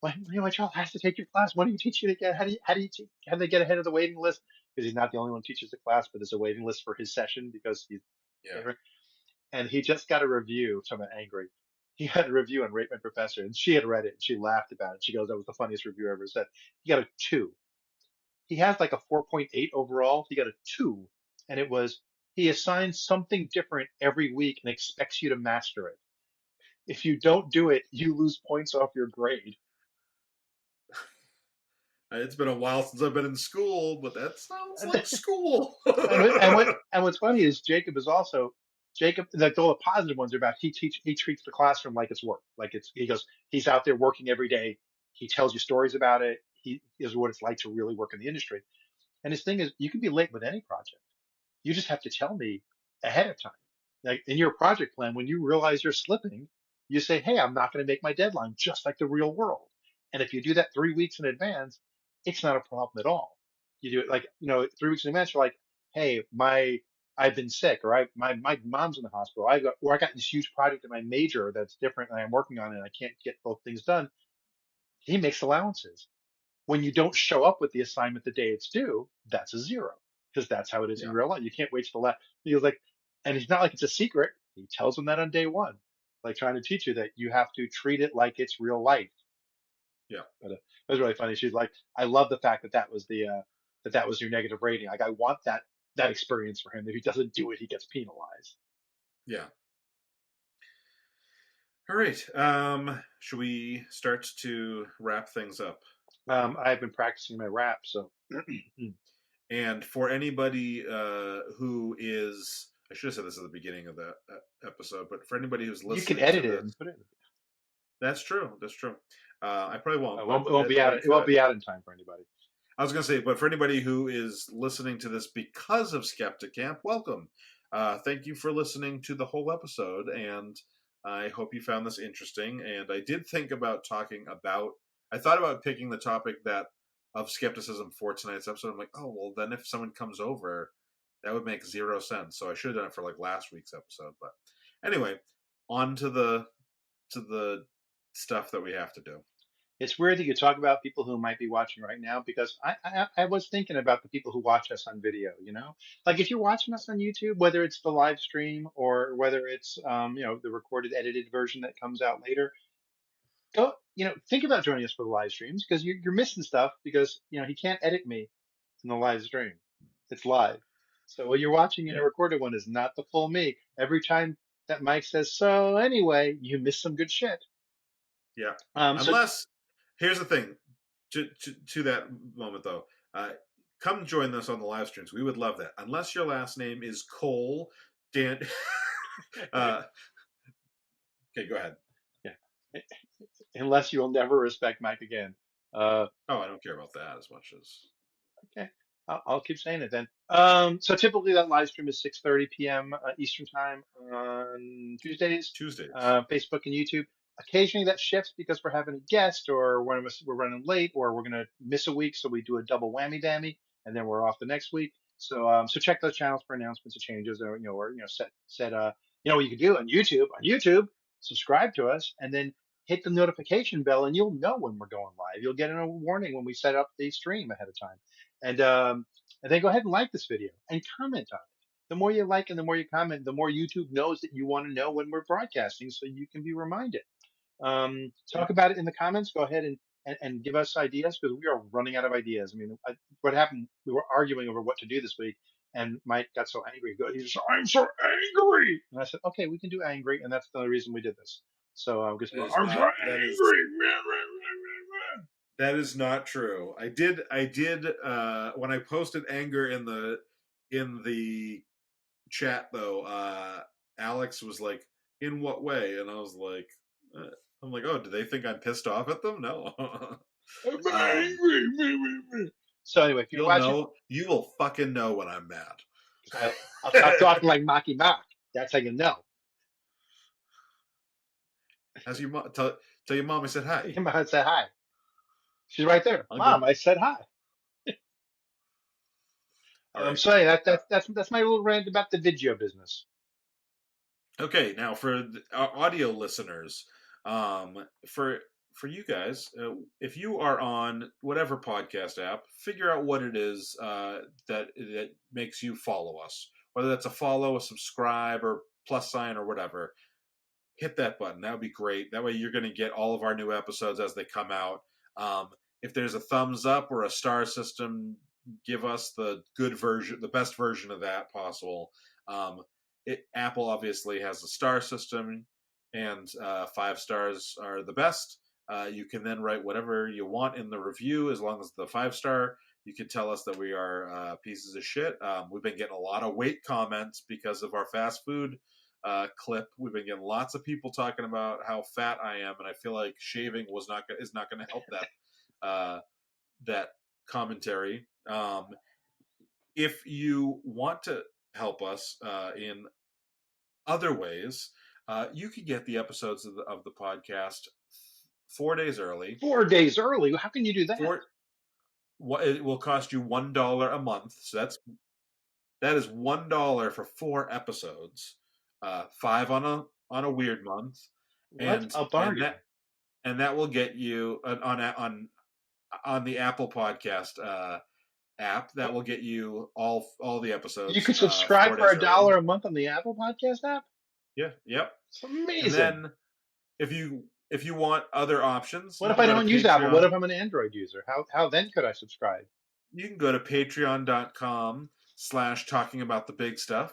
my child has to take your class. When are you teaching it again? How do you teach? How do they get ahead of the waiting list? Because he's not the only one who teaches the class, but there's a waiting list for his session because he's Yeah. and he just got a review. So I'm angry. He had a review on Rate My Professor, and she had read it and she laughed about it. She goes, "That was the funniest review I ever said." He got a 2. He has like a 4.8 overall. He got a 2, and it was he assigns something different every week and expects you to master it. If you don't do it, you lose points off your grade. It's been a while since I've been in school, but that sounds And, like school. what's funny is Jacob is also like all the positive ones are about he treats the classroom like it's work. Like he goes, he's out there working every day. He tells you stories about it. He is what it's like to really work in the industry. And his thing is you can be late with any project. You just have to tell me ahead of time. Like in your project plan, when you realize you're slipping, you say, "Hey, I'm not going to make my deadline," just like the real world. And if you do that 3 weeks in advance, it's not a problem at all. You do it like, 3 weeks in advance, you're like, "Hey, I've been sick, or my mom's in the hospital. I got this huge project in my major that's different and I'm working on it and I can't get both things done." He makes allowances. When you don't show up with the assignment the day it's due, that's a 0 because that's how it is in Yeah. real life. You can't wait till the last. He's like, and it's not like it's a secret. He tells them that on day one, like trying to teach you that you have to treat it like it's real life. Yeah. But it was really funny. She's like, I love the fact that that was your negative rating. Like I want that experience for him. If he doesn't do it, he gets penalized. Yeah. All right. Should we start to wrap things up? I've been practicing my rap, so And for anybody who is, I should have said this at the beginning of the episode, but for anybody who's you can listening to edit it this, and put it. That's true. That's true. I probably won't, but It won't be out. like It won't be out in time for anybody. I was going to say, but for anybody who is listening to this because of Skeptic Camp, welcome. Thank you for listening to the whole episode, and I hope you found this interesting. And I did think about I thought about picking the topic that of skepticism for tonight's episode. I'm like, oh well, then if someone comes over, that would make 0 sense. So I should have done it for like last week's episode. But anyway, on to the stuff that we have to do. It's weird that you talk about people who might be watching right now because I was thinking about the people who watch us on video, like if you're watching us on YouTube, whether it's the live stream or whether it's, the recorded edited version that comes out later, go, think about joining us for the live streams because you're missing stuff because, he can't edit me in the live stream. It's live. So what you're watching in a Yeah. recorded one is not the full me. Every time that Mike says, so anyway, you miss some good shit. Yeah. So Unless, here's the thing, to that moment though, come join us on the live streams. We would love that. Unless your last name is Cole Dan. uh, okay, go ahead. yeah, unless you'll never respect Mike again. Uh, Oh, I don't care about that as much as Okay, I'll keep saying it then. So typically that live stream is 6:30 p.m. Eastern time on Tuesdays, Tuesdays. Facebook and YouTube. Occasionally that shifts because we're having a guest or one of us we're running late or we're gonna miss a week, so we do a double whammy dammy and then we're off the next week. So check those channels for announcements of changes or set what you can do on YouTube. On YouTube, subscribe to us and then hit the notification bell and you'll know when we're going live. You'll get a warning when we set up the stream ahead of time. And then go ahead and like this video and comment on it. The more you like and the more you comment, the more YouTube knows that you want to know when we're broadcasting, so you can be reminded. Talk Yep. about it in the comments. Go ahead and give us ideas because we are running out of ideas. I mean, what happened? We were arguing over what to do this week, and Mike got so angry. He's just, I'm so angry, and I said, okay, we can do angry, and that's the only reason we did this. So because That is I'm so not. That is. angry. That is not true. I did. When I posted anger in the chat though. Alex was like, "In what way?" And I was like, "I'm like, oh, do they think I'm pissed off at them? No." I'm um, angry. So anyway, if you're you'll watching, know. You will fucking know when I'm mad. I'll stop talking like Maki Mock. That's how you know. As your mom, tell your mom I said hi. Your mom said hi. She's right there. I'll go. Mom, I said hi. All right. So anyway, that's my little rant about the video business. Okay, now for our audio listeners, for you guys, if you are on whatever podcast app, figure out what it is that makes you follow us. Whether that's a follow, a subscribe, or plus sign, or whatever. Hit that button. That would be great. That way, you're going to get all of our new episodes as they come out. If there's a thumbs up or a star system, give us the good version, the best version of that possible. Apple obviously has a star system, and 5 stars are the best. You can then write whatever you want in the review, as long as the 5 star. You can tell us that we are pieces of shit. We've been getting a lot of weight comments because of our fast food clip. We've been getting lots of people talking about how fat I am, and I feel like shaving is not going to help that commentary. If you want to help us in other ways, you can get the episodes of the podcast 4 days early. 4 days early. How can you do that? What it will cost you $1 a month. So that is $1 for 4 episodes. 5 on a weird month, What and a and bargain! that will get you on the Apple Podcast app. That will get you all the You episodes could subscribe four for days early. $1 a month on the Apple Podcast app. Yeah, yep. It's And amazing. then if you want other options, What you if can I go to don't use Apple? What Patreon. if I'm an Android user? How then could I subscribe? You can go to patreon.com/talking about the big stuff.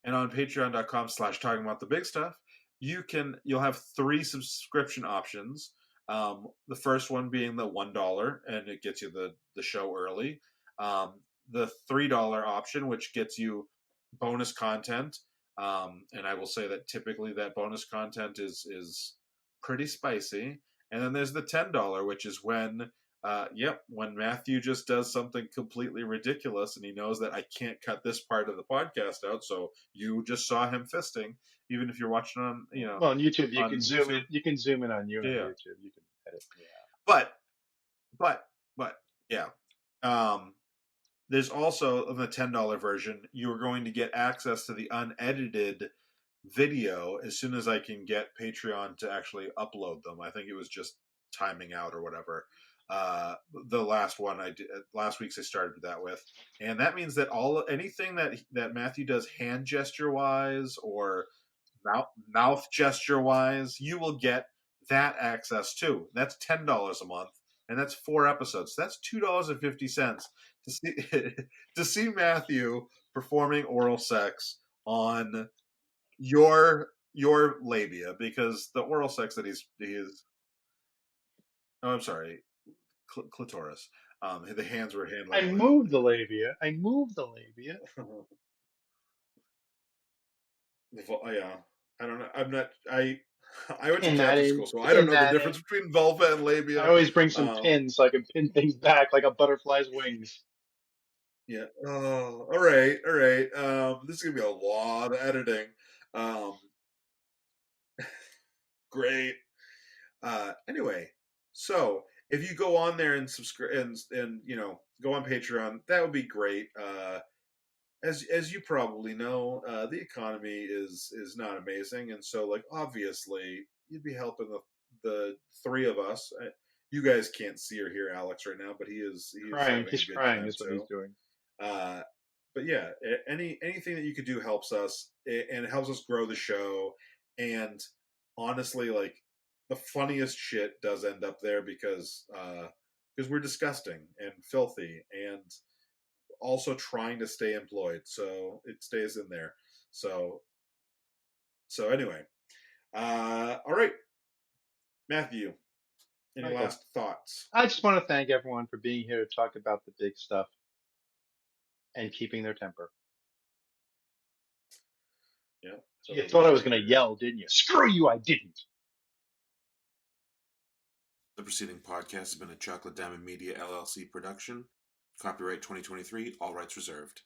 And on patreon.com/talking about the big stuff, you'll have 3 subscription options. The first one being the $1, and it gets you the show early. The $3 option, which gets you bonus content. And I will say that typically that bonus content is pretty spicy. And then there's the $10, which is when when Matthew just does something completely ridiculous and he knows that I can't cut this part of the podcast out, so you just saw him fisting, even if you're watching on Well, on YouTube, you can on zoom in. YouTube. You can zoom in on you on Yeah, YouTube. You can edit. Yeah. but but but yeah. Um, there's also in the $10 version, you're going to get access to the unedited video as soon as I can get Patreon to actually upload them. I think it was just timing out or whatever. The last one I did last week's I started that with, and that means that anything that Matthew does hand gesture wise or mouth gesture wise, you will get that access too. That's $10 a month, and that's 4 episodes. That's $2.50 to see to see Matthew performing oral sex on your labia, because the oral sex that he is. Oh, I'm sorry, clitoris. The hands were I handling moved the labia. I moved the labia. yeah. I don't know. I'm not. I went to Pin that Catholic in. school, so I don't Pin know the that in. difference between vulva and I labia. always bring some Um, pins so I can pin things back like a butterfly's wings. yeah. Oh, all right, all right. This is gonna be a lot of editing. Um, great. Anyway, so if you go on there and subscribe and go on Patreon, that would be great. As you probably know, the economy is not amazing, and so like obviously you'd be helping the three of us. You guys can't see or hear Alex right now, but he is Crying. having He's a good crying time is what he's too. doing. Uh, but yeah, anything that you could do helps us, and it helps us grow the show. And honestly, like the funniest shit does end up there because we're disgusting and filthy and also trying to stay employed, so it stays in there. So anyway, all right, Matthew. Any Michael, last thoughts? I just want to thank everyone for being here to talk about the big stuff and keeping their temper. Yeah. So You those thought I was are going to yell, didn't you? Screw you, I didn't. the preceding podcast has been a Chocolate Diamond Media LLC production. Copyright 2023, all rights reserved.